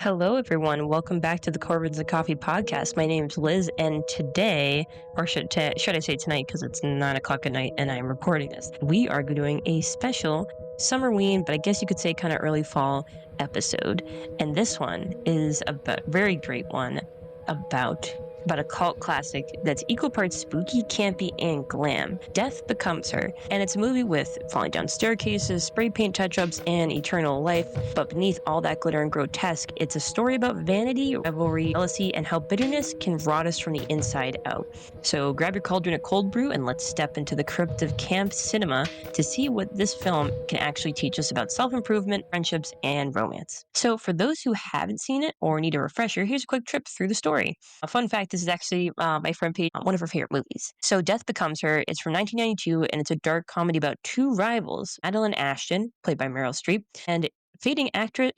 Hello, everyone. Welcome back to the Corvids and Coffee podcast. My name is Liz, and today, or should I say tonight, because it's 9 o'clock at night and I'm recording this, we are doing a special Summerween, but I guess you could say kind of early fall episode. And this one is a very great one about a cult classic that's equal parts spooky, campy, and glam. Death Becomes Her, and it's a movie with falling down staircases, spray paint touch-ups, and eternal life. But beneath all that glitter and grotesque, it's a story about vanity, rivalry, jealousy, and how bitterness can rot us from the inside out. So grab your cauldron of cold brew and let's step into the crypt of camp cinema to see what this film can actually teach us about self-improvement, friendships, and romance. So for those who haven't seen it or need a refresher, here's a quick trip through the story. A fun fact, this is actually my friend Paige, one of her favorite movies. So Death Becomes Her, it's from 1992, and it's a dark comedy about two rivals, Madeline Ashton, played by Meryl Streep, and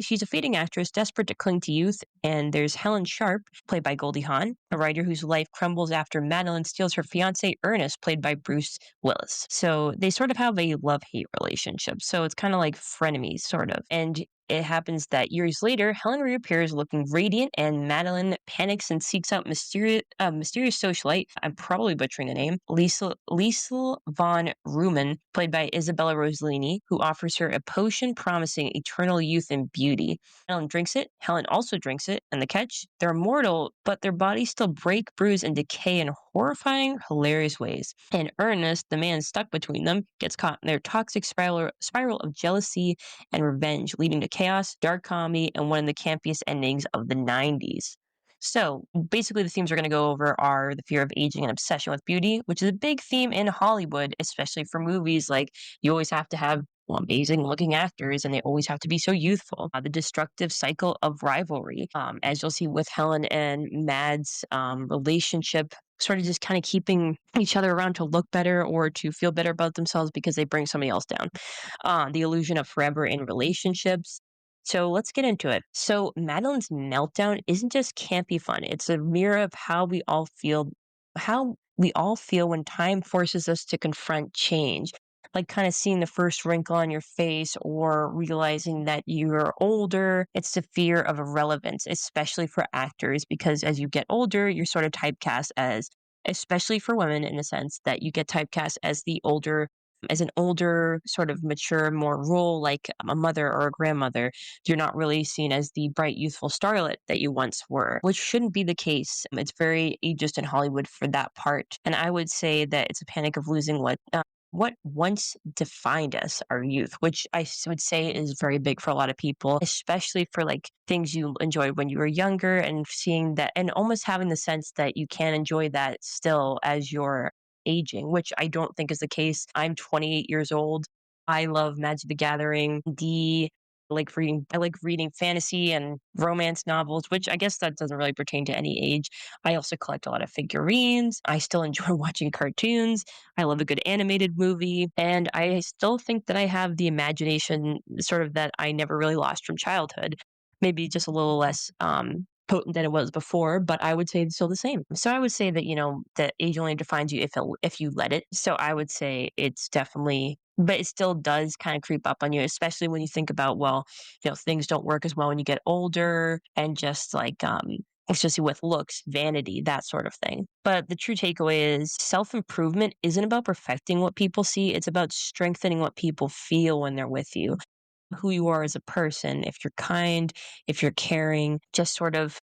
she's a fading actress desperate to cling to youth, and there's Helen Sharp, played by Goldie Hawn, a writer whose life crumbles after Madeline steals her fiance Ernest, played by Bruce Willis. So they sort of have a love-hate relationship, so it's kind of like frenemies, sort of. And it happens that years later, Helen reappears looking radiant, and Madeline panics and seeks out mysterious socialite. I'm probably butchering the name. Liesl von Rumen, played by Isabella Rossellini, who offers her a potion promising eternal youth and beauty. Helen drinks it. Helen also drinks it, and the catch: they're immortal, but their bodies still break, bruise, and decay in horrifying, hilarious ways. And Ernest, the man stuck between them, gets caught in their toxic spiral of jealousy and revenge, leading to chaos, dark comedy, and one of the campiest endings of the 90s. So basically, the themes we're going to go over are the fear of aging and obsession with beauty, which is a big theme in Hollywood, especially for movies. Like, you always have to have amazing looking actors and they always have to be so youthful. The destructive cycle of rivalry, as you'll see with Helen and Mad's relationship, sort of just kind of keeping each other around to look better or to feel better about themselves because they bring somebody else down. The illusion of forever in relationships. So let's get into it. So Madeline's meltdown isn't just campy fun. It's a mirror of how we all feel when time forces us to confront change. Like kind of seeing the first wrinkle on your face or realizing that you're older. It's the fear of irrelevance, especially for actors, because as you get older, you're sort of typecast as, especially for women in the sense that you get typecast as an older, sort of mature, more role like a mother or a grandmother. You're not really seen as the bright, youthful starlet that you once were, which shouldn't be the case. It's very ageist in Hollywood for that part. And I would say that it's a panic of losing what once defined us, our youth, which would say is very big for a lot of people, especially for like things you enjoyed when you were younger, and seeing that and almost having the sense that you can enjoy that still as you're aging, which I don't think is the case. I'm 28 years old. I love Magic the Gathering, I like reading fantasy and romance novels, which I guess that doesn't really pertain to any age. I also collect a lot of figurines. I still enjoy watching cartoons. I love a good animated movie. And I still think that I have the imagination sort of that I never really lost from childhood. Maybe just a little less potent than it was before, but I would say it's still the same. So I would say that, that age only defines you if you let it. So I would say it's definitely, but it still does kind of creep up on you, especially when you think about, well, things don't work as well when you get older, and just like, especially with looks, vanity, that sort of thing. But the true takeaway is self-improvement isn't about perfecting what people see. It's about strengthening what people feel when they're with you, who you are as a person. If you're kind, if you're caring, just sort of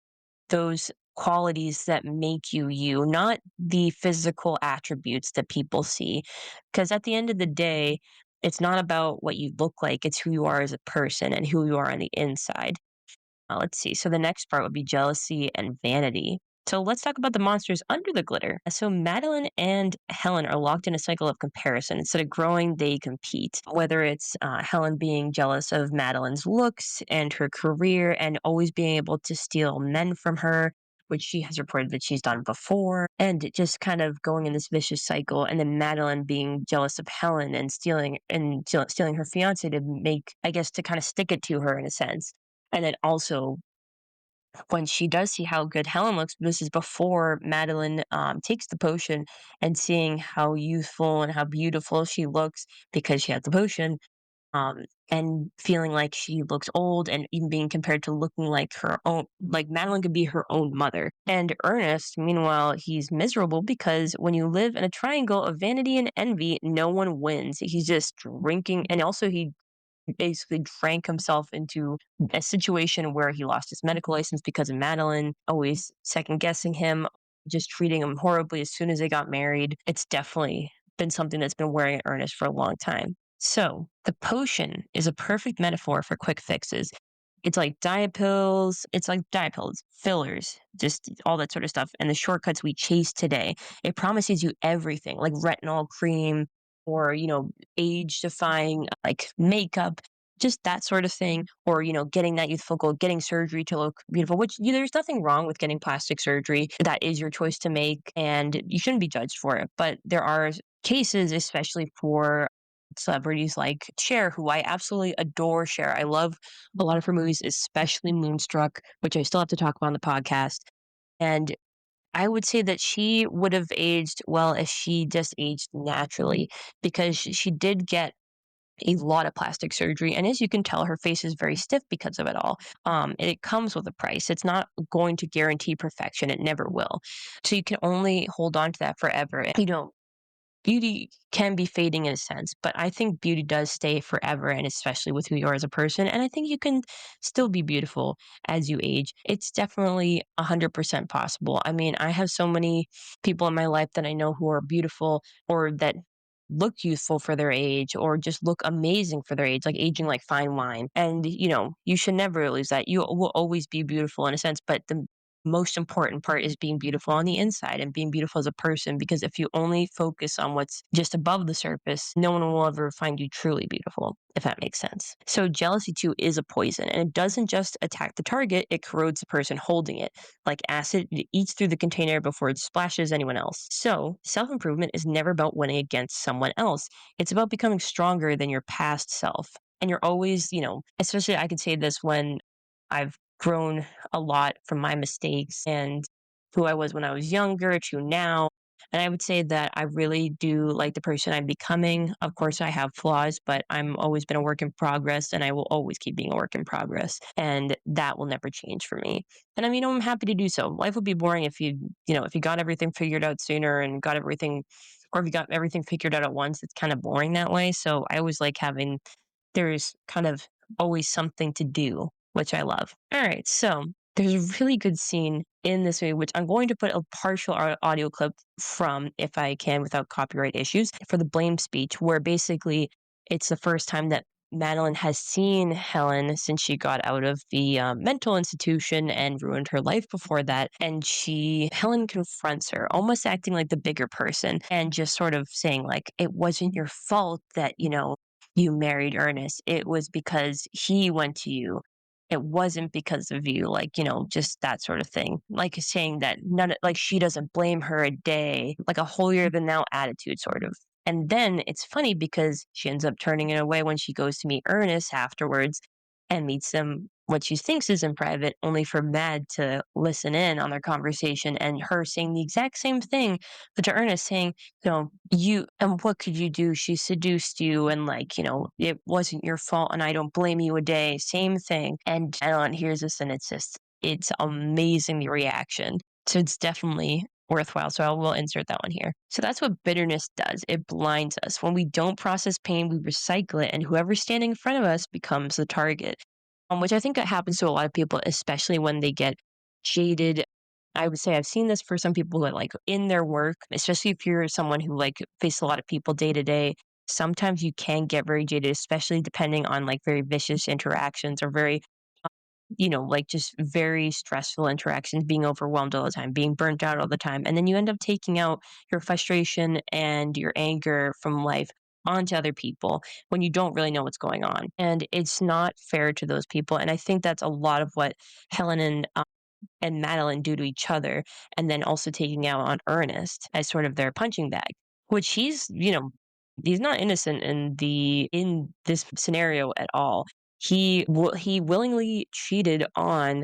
those qualities that make you you, not the physical attributes that people see. Because at the end of the day, it's not about what you look like, it's who you are as a person and who you are on the inside. Let's see. So the next part would be jealousy and vanity. So let's talk about the monsters under the glitter. So Madeline and Helen are locked in a cycle of comparison. Instead of growing, they compete. Whether it's Helen being jealous of Madeline's looks and her career and always being able to steal men from her, which she has reported that she's done before, and just kind of going in this vicious cycle. And then Madeline being jealous of Helen and stealing her fiance to make, I guess, to kind of stick it to her in a sense. And then also, when she does see how good Helen looks, this is before Madeline takes the potion, and seeing how youthful and how beautiful she looks because she had the potion, and feeling like she looks old and even being compared to looking like her own, like Madeline could be her own mother. And Ernest, meanwhile, he's miserable because when you live in a triangle of vanity and envy, no one wins. He's just drinking. And also, he basically drank himself into a situation where he lost his medical license because of Madeline, always second guessing him, just treating him horribly as soon as they got married. It's definitely been something that's been wearing at Ernest for a long time. So the potion is a perfect metaphor for quick fixes. It's like diet pills, fillers, just all that sort of stuff, and the shortcuts we chase today. It promises you everything, like retinol cream or, age defying like makeup, just that sort of thing, or, getting that youthful glow, getting surgery to look beautiful, which there's nothing wrong with getting plastic surgery. That is your choice to make, and you shouldn't be judged for it. But there are cases, especially for celebrities like Cher, who I absolutely adore. Cher, I love a lot of her movies, especially Moonstruck, which I still have to talk about on the podcast. And I would say that she would have aged well if she just aged naturally, because she did get a lot of plastic surgery. And as you can tell, her face is very stiff because of it all. It comes with a price. It's not going to guarantee perfection. It never will. So you can only hold on to that forever. Beauty can be fading in a sense, but I think beauty does stay forever, and especially with who you are as a person. And I think you can still be beautiful as you age. It's definitely 100% possible. I mean, I have so many people in my life that I know who are beautiful or that look youthful for their age or just look amazing for their age, like aging like fine wine. And, you should never lose that. You will always be beautiful in a sense, but the most important part is being beautiful on the inside and being beautiful as a person, because if you only focus on what's just above the surface, no one will ever find you truly beautiful, if that makes sense. So jealousy too is a poison, and it doesn't just attack the target, it corrodes the person holding it. Like acid, it eats through the container before it splashes anyone else. So self-improvement is never about winning against someone else. It's about becoming stronger than your past self. And you're always, especially I could say this when I've grown a lot from my mistakes and who I was when I was younger to now. And I would say that I really do like the person I'm becoming. Of course, I have flaws, but I'm always been a work in progress, and I will always keep being a work in progress. And that will never change for me. And I mean, I'm happy to do so. Life would be boring if if you got everything figured out sooner and got everything, or if you got everything figured out at once. It's kind of boring that way. So I always like having, there's kind of always something to do, which I love. All right, so there's a really good scene in this movie, which I'm going to put a partial audio clip from, if I can, without copyright issues, for the blame speech, where basically it's the first time that Madeline has seen Helen since she got out of the mental institution and ruined her life before that. And Helen confronts her, almost acting like the bigger person and just sort of saying, like, it wasn't your fault that, you married Ernest. It was because he went to you. It wasn't because of you, like, just that sort of thing. Like saying that like she doesn't blame her a day, like a holier than thou attitude, sort of. And then it's funny because she ends up turning it away when she goes to meet Ernest afterwards and meets them what she thinks is in private, only for Mad to listen in on their conversation and her saying the exact same thing, but to Ernest saying, you, and what could you do? She seduced you, and like, it wasn't your fault, and I don't blame you a day. Same thing. And Madeline hears this, and it's amazing, the reaction. So it's definitely worthwhile. So I will insert that one here. So that's what bitterness does. It blinds us. When we don't process pain, we recycle it, and whoever's standing in front of us becomes the target. Which I think that happens to a lot of people, especially when they get jaded. I would say I've seen this for some people that, like, in their work, especially if you're someone who like faces a lot of people day to day. Sometimes you can get very jaded, especially depending on like very vicious interactions or very, like just very stressful interactions, being overwhelmed all the time, being burnt out all the time. And then you end up taking out your frustration and your anger from life onto other people when you don't really know what's going on. And it's not fair to those people. And I think that's a lot of what Helen and Madeline do to each other. And then also taking out on Ernest as sort of their punching bag, which he's not innocent in this scenario at all. He willingly cheated on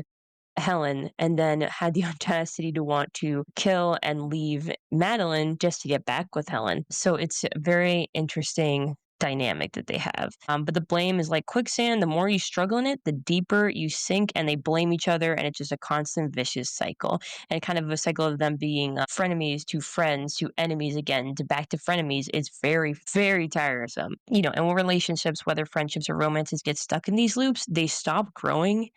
Helen and then had the audacity to want to kill and leave Madeline just to get back with Helen. So it's very interesting dynamic that they have. But the blame is like quicksand. The more you struggle in it, the deeper you sink, and they blame each other, and it's just a constant vicious cycle, and kind of a cycle of them being frenemies to friends to enemies again to back to frenemies. It's very, very tiresome. And when relationships, whether friendships or romances, get stuck in these loops, they stop growing,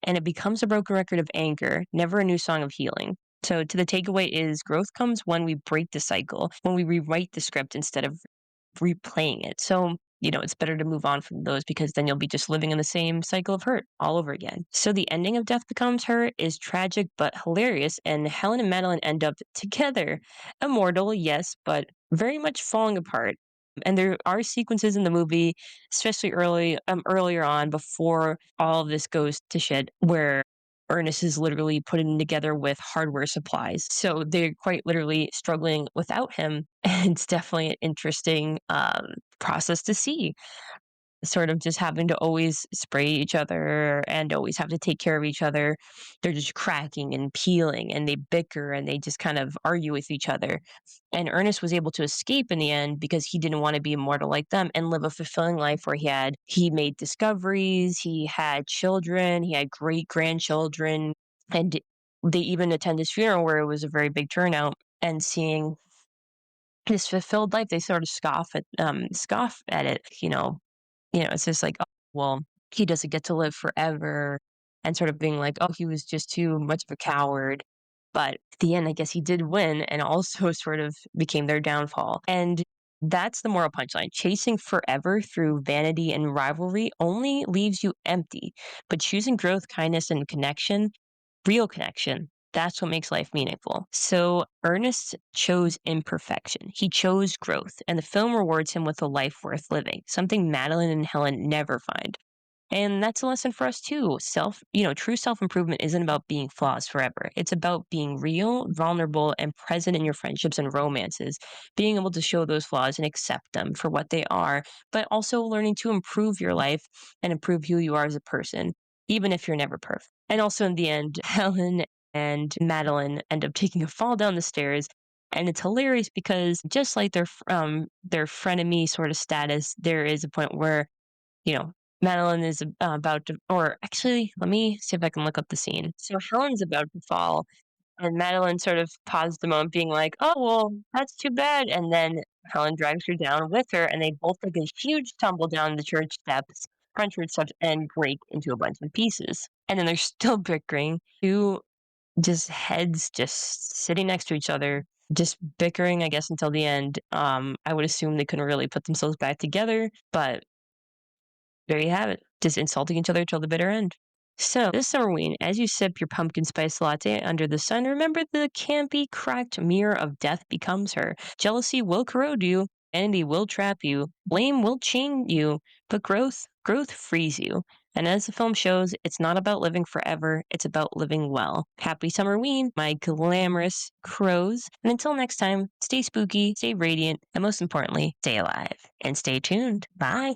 and it becomes a broken record of anger, never a new song of healing. So, to the takeaway is growth comes when we break the cycle, when we rewrite the script instead of replaying it. So, it's better to move on from those because then you'll be just living in the same cycle of hurt all over again. So, the ending of Death Becomes Her is tragic but hilarious, and Helen and Madeline end up together. Immortal, yes, but very much falling apart. And there are sequences in the movie, especially earlier on, before all of this goes to shit, where Ernest is literally putting together with hardware supplies. So they're quite literally struggling without him. And it's definitely an interesting process to see. Sort of just having to always spray each other and always have to take care of each other. They're just cracking and peeling and they bicker and they just kind of argue with each other. And Ernest was able to escape in the end because he didn't want to be immortal like them and live a fulfilling life where he made discoveries, he had children, he had great grandchildren, and they even attend his funeral where it was a very big turnout. And seeing his fulfilled life, they sort of scoff at it. It's just like, oh, well, he doesn't get to live forever, and sort of being like, oh, he was just too much of a coward. But at the end, I guess he did win and also sort of became their downfall. And that's the moral punchline. Chasing forever through vanity and rivalry only leaves you empty. But choosing growth, kindness, and connection, real connection, that's what makes life meaningful. So Ernest chose imperfection. He chose growth, and the film rewards him with a life worth living, something Madeline and Helen never find. And that's a lesson for us too. True self-improvement isn't about being flawless forever. It's about being real, vulnerable, and present in your friendships and romances, being able to show those flaws and accept them for what they are, but also learning to improve your life and improve who you are as a person, even if you're never perfect. And also in the end, Helen and Madeline end up taking a fall down the stairs. And it's hilarious because just like their frenemy sort of status, there is a point where Madeline is about to, or actually, let me see if I can look up the scene. So Helen's about to fall, and Madeline sort of paused a moment, being like, "Oh, well, that's too bad." And then Helen drags her down with her, and they both take a huge tumble down the front church steps, and break into a bunch of pieces. And then they're still bickering. Two just heads just sitting next to each other, just bickering, I guess, until the end. I would assume they couldn't really put themselves back together, but there you have it. Just insulting each other till the bitter end. So, this Summerween, as you sip your pumpkin spice latte under the sun, remember the campy, cracked mirror of death becomes her. Jealousy will corrode you, envy will trap you, blame will chain you, but growth frees you. And as the film shows, it's not about living forever, it's about living well. Happy Summerween, my glamorous crows. And until next time, stay spooky, stay radiant, and most importantly, stay alive. And stay tuned. Bye.